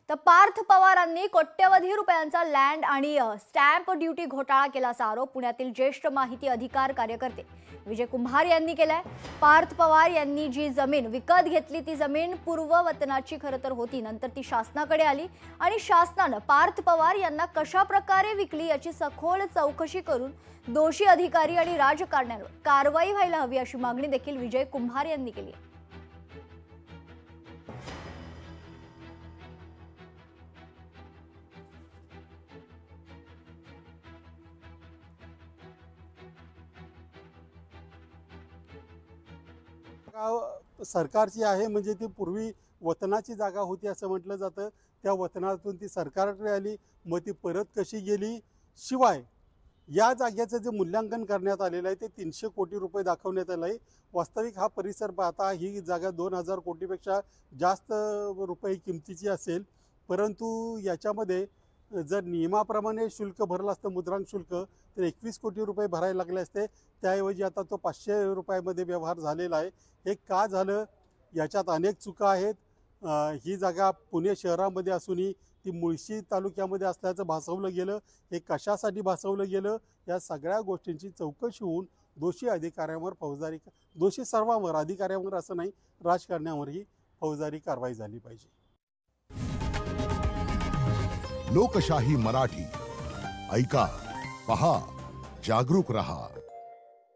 तर पार्थ पवारांनी कोट्यवधी रुपयांचा लँड आणि स्टॅम्प ड्युटी घोटाळा केल्याचा आरोप पुण्यातील ज्येष्ठ माहिती अधिकार कार्यकर्ते विजय कुंभार यांनी केलाय। पार्थ पवार यांनी जी जमीन विकत घेतली ती जमीन पूर्ववतनाची खरतर होती, नंतर ती शासनाकडे आली आणि शासनाने पार्थ पवार यांना कशा प्रकारे विकली याची सखोल चौकशी करून दोषी अधिकारी आणि राजकारण्यांवर कारवाई व्हायला हवी अशी मागणी देखील विजय कुंभार यांनी केली आहे। सरकारची आहे म्हणजे ती पूर्वी वतनाची जागा होती असं म्हटलं जातं। त्या वतनातून ती सरकारकडे आली, मग ती परत कशी गेली। शिवाय या जागेचं जे मूल्यांकन करण्यात आलेलं आहे ते 300 कोटी रुपये दाखवण्यात आलं आहे। वास्तविक हा परिसर पाहता ही जागा 2000 कोटीपेक्षा जास्त रुपये किमतीची असेल, परंतु याच्यामध्ये जर नियमाप्रमाणे शुल्क भरलं असतं मुद्रांक शुल्क तर 21 कोटी रुपये भरायला लागले असते। त्याऐवजी आता तो 500 रुपयामध्ये व्यवहार झालेला आहे। हे का झालं याच्यात अनेक चुका आहेत। ही जागा पुणे शहरामध्ये असूनही ती मुळशी तालुक्यामध्ये असल्याचं भासवलं गेलं। हे कशासाठी भासवलं गेलं या सगळ्या गोष्टींची चौकशी होऊन दोषी अधिकाऱ्यांवर फौजदारी, दोषी सर्वांवर, अधिकाऱ्यांवर असं नाही राजकारण्यांवरही फौजदारी कारवाई झाली पाहिजे। लोकशाही मराठी ऐका, पहा, जागरूक रहा।